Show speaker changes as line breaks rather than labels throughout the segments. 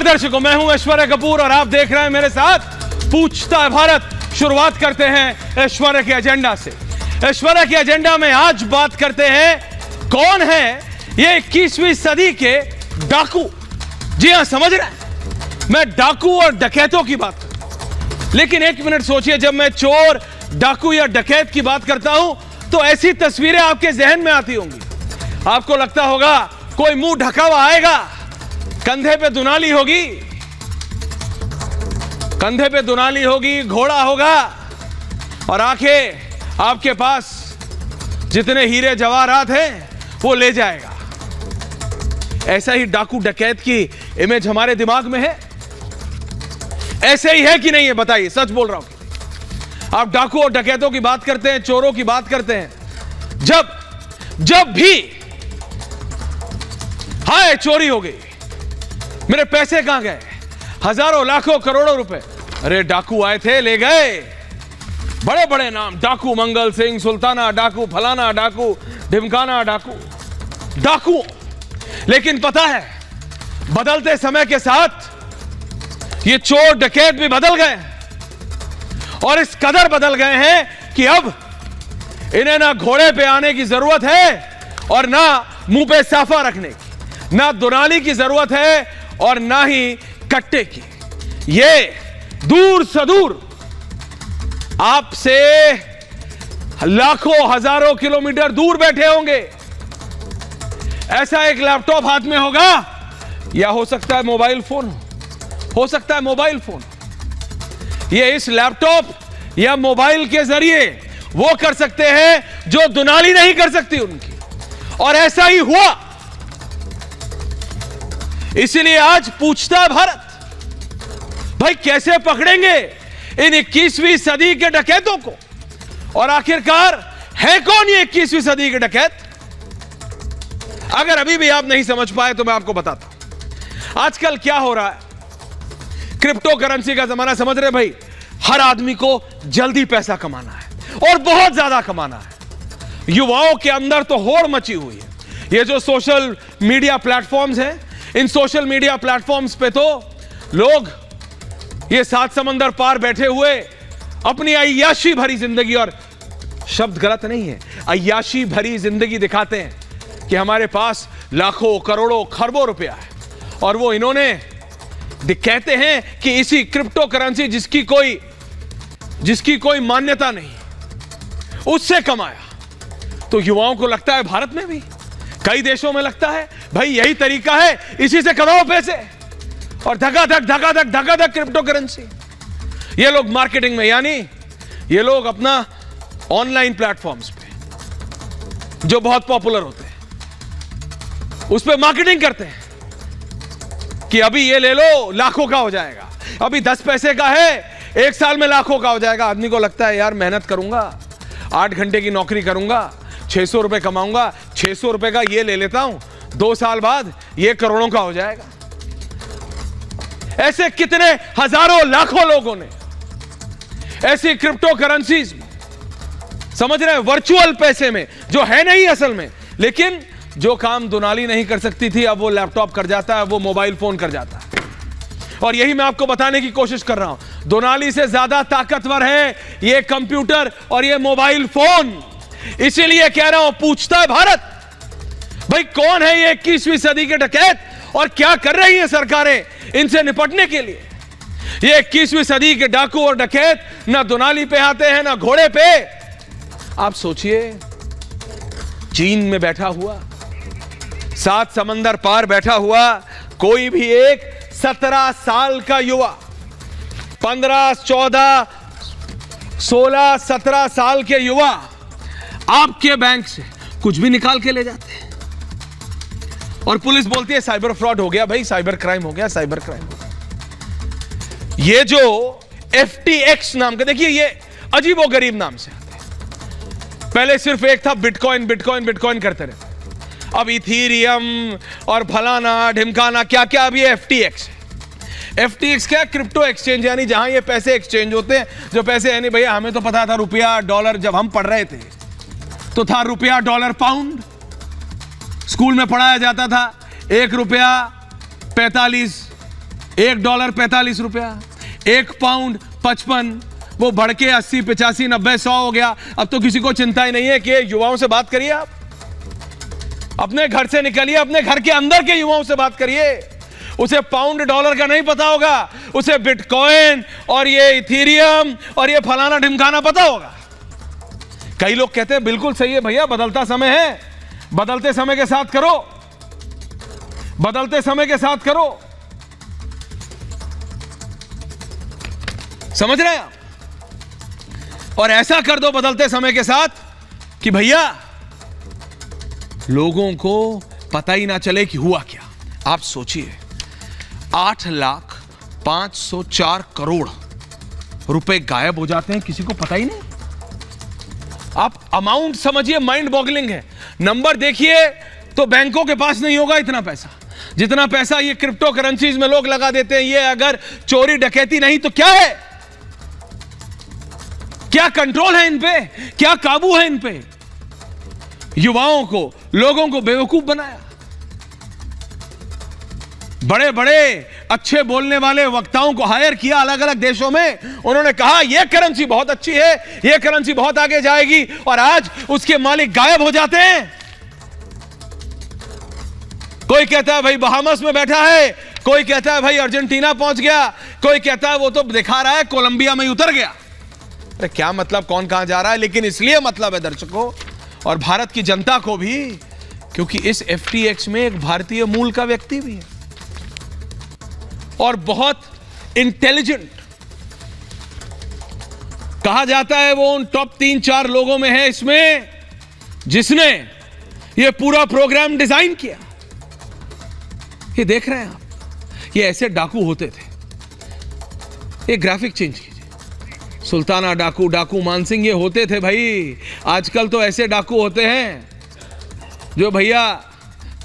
नमस्कार दर्शकों, मैं हूं ऐश्वर्या कपूर और आप देख रहे हैं मेरे साथ पूछता है भारत। शुरुआत करते हैं ऐश्वर्या के एजेंडा से। ऐश्वर्या के एजेंडा में आज बात करते हैं कौन है ये 21वीं सदी के डाकू। जी हां, समझ रहे हैं, मैं डाकू और डकैतों की बात करता हूं। लेकिन एक मिनट सोचिए, जब मैं चोर, डाकू या डकैत की बात करता हूं तो ऐसी तस्वीरें आपके जहन में आती होंगी। आपको लगता होगा कोई मुंह ढका हुआ आएगा, कंधे पे दुनाली होगी, कंधे पे दुनाली होगी, घोड़ा होगा और आंखें आपके पास जितने हीरे जवाहरात हैं वो ले जाएगा। ऐसा ही डाकू डकैत की इमेज हमारे दिमाग में है। ऐसे ही है कि नहीं है, बताइए, सच बोल रहा हूं। आप डाकू और डकैतों की बात करते हैं, चोरों की बात करते हैं, जब भी हाय चोरी हो गई, मेरे पैसे कहां गए, हजारों लाखों करोड़ों रुपए, अरे डाकू आए थे, ले गए। बड़े बड़े नाम, डाकू मंगल सिंह, सुल्ताना डाकू, फलाना डाकू, ढिमकाना डाकू। लेकिन पता है, बदलते समय के साथ ये चोर डकैत भी बदल गए और इस कदर बदल गए हैं कि अब इन्हें ना घोड़े पे आने की जरूरत है और ना मुंह पे साफा रखने की, ना दुनाली की जरूरत है और ना ही कट्टे की। ये दूर से दूर आपसे लाखों हजारों किलोमीटर दूर बैठे होंगे। ऐसा एक लैपटॉप हाथ में होगा, या हो सकता है मोबाइल फोन, हो सकता है मोबाइल फोन। ये इस लैपटॉप या मोबाइल के जरिए वो कर सकते हैं जो दुनाली नहीं कर सकती उनकी, और ऐसा ही हुआ। इसीलिए आज पूछता है भारत, भाई कैसे पकड़ेंगे इन 21वीं सदी के डकैतों को, और आखिरकार है कौन ये 21वीं सदी के डकैत। अगर अभी भी आप नहीं समझ पाए तो मैं आपको बताता हूं आजकल क्या हो रहा है। क्रिप्टो करेंसी का जमाना, समझ रहे भाई, हर आदमी को जल्दी पैसा कमाना है और बहुत ज्यादा कमाना है। युवाओं के अंदर तो होड़ मची हुई है। ये जो सोशल मीडिया प्लेटफॉर्म्स हैं, इन सोशल मीडिया प्लेटफॉर्म्स पे तो लोग ये 7 समंदर पार बैठे हुए अपनी अय्याशी भरी जिंदगी, और शब्द गलत नहीं है, अय्याशी भरी जिंदगी दिखाते हैं कि हमारे पास लाखों करोड़ों खरबों रुपया है, और वो इन्होंने कहते हैं कि इसी क्रिप्टो करेंसी जिसकी कोई मान्यता नहीं, उससे कमाया। तो युवाओं को लगता है, भारत में भी कई देशों में लगता है, भाई यही तरीका है, इसी से कमाओ पैसे, और धका-धक क्रिप्टो करेंसी। ये लोग मार्केटिंग में, यानी ये लोग अपना ऑनलाइन प्लेटफॉर्म्स पे जो बहुत पॉपुलर होते हैं उस पे मार्केटिंग करते हैं कि अभी ये ले लो, लाखों का हो जाएगा, अभी 10 पैसे का है, 1 साल में लाखों का हो जाएगा। आदमी को लगता है, यार मेहनत करूंगा, 8 घंटे की नौकरी करूंगा, 600 रुपए कमाऊंगा, 600 रुपए का ये ले लेता हूं, 2 साल बाद ये करोड़ों का हो जाएगा। ऐसे कितने हजारों लाखों लोगों ने ऐसी क्रिप्टो करेंसीज, समझ रहे हैं, वर्चुअल पैसे में, जो है नहीं असल में, लेकिन जो काम दुनाली नहीं कर सकती थी अब वो लैपटॉप कर जाता है, वो मोबाइल फोन कर जाता है। और यही मैं आपको बताने की कोशिश कर रहा हूं, दुनाली से ज्यादा ताकतवर है ये कंप्यूटर और ये मोबाइल फोन। इसीलिए कह रहा हूं, पूछता है भारत, भाई कौन है ये 21वीं सदी के डकैत और क्या कर रही है सरकारें इनसे निपटने के लिए। ये 21वीं सदी के डाकू और डकैत ना दुनाली पे आते हैं ना घोड़े पे। आप सोचिए, चीन में बैठा हुआ, 7 समंदर पार बैठा हुआ कोई भी एक 17 साल का युवा, 15, 14, 16, 17 साल के युवा आपके बैंक से कुछ भी निकाल के ले जाते हैं, और पुलिस बोलती है साइबर फ्रॉड हो गया, भाई साइबर क्राइम हो गया, साइबर क्राइम हो गया। ये जो FTX नाम का, देखिए ये अजीबोगरीब नाम से आते हैं। पहले सिर्फ एक था, बिटकॉइन बिटकॉइन बिटकॉइन करते रहे, अब इथीरियम और फलाना ढिमकाना क्या क्या, अब ये FTX है। FTX क्या, क्रिप्टो एक्सचेंज, यानी जहां ये पैसे एक्सचेंज होते हैं, जो पैसे है नहीं भैया, हमें तो पता था रुपया डॉलर, जब हम पढ़ रहे थे तो था रुपया डॉलर पाउंड, स्कूल में पढ़ाया जाता था, 1 रुपया 45 $1 45 रुपया, 1 पाउंड 55, वो बढ़ के 80, 85, 90, 100 हो गया। अब तो किसी को चिंता ही नहीं है कि युवाओं से बात करिए, आप अपने घर से निकलिए, अपने घर के अंदर के युवाओं से बात करिए। उसे पाउंड डॉलर का नहीं पता होगा, उसे बिटकॉइन और ये इथेरियम और ये फलाना ढिमकाना पता होगा। कई लोग कहते हैं बिल्कुल सही है भैया, बदलता समय है, बदलते समय के साथ करो, बदलते समय के साथ करो। समझ रहे हैं आप? और ऐसा कर दो बदलते समय के साथ कि भैया लोगों को पता ही ना चले कि हुआ क्या। आप सोचिए, 8,504 करोड़ रुपए गायब हो जाते हैं, किसी को पता ही नहीं। आप अमाउंट समझिए, माइंड बॉगलिंग है। नंबर देखिए तो बैंकों के पास नहीं होगा इतना पैसा, जितना पैसा ये क्रिप्टो करेंसीज में लोग लगा देते हैं। ये अगर चोरी डकैती नहीं तो क्या है? क्या कंट्रोल है इन पे? क्या काबू है इन पे? युवाओं को, लोगों को बेवकूफ बनाया। बड़े बड़े अच्छे बोलने वाले वक्ताओं को हायर किया अलग अलग देशों में। उन्होंने कहा यह करेंसी बहुत अच्छी है, यह करेंसी बहुत आगे जाएगी, और आज उसके मालिक गायब हो जाते हैं। कोई कहता है भाई बहामस में बैठा है, कोई कहता है भाई अर्जेंटीना पहुंच गया, कोई कहता है वो तो दिखा रहा है कोलंबिया में उतर गया। अरे क्या मतलब, कौन कहां जा रहा है? लेकिन इसलिए मतलब है दर्शकों और भारत की जनता को भी, क्योंकि इस FTX में एक भारतीय मूल का व्यक्ति भी है और बहुत इंटेलिजेंट। कहा जाता है वो उन टॉप 3-4 लोगों में है इसमें जिसने ये पूरा प्रोग्राम डिजाइन किया। ये देख रहे हैं आप, ये ऐसे डाकू होते थे। ये ग्राफिक चेंज कीजिए, सुल्ताना डाकू, डाकू मानसिंह, ये होते थे भाई। आजकल तो ऐसे डाकू होते हैं जो भैया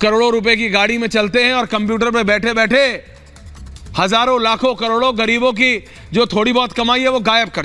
करोड़ों रुपए की गाड़ी में चलते हैं और कंप्यूटर पे बैठे बैठे हजारों लाखों करोड़ों गरीबों की जो थोड़ी बहुत कमाई है वो गायब कर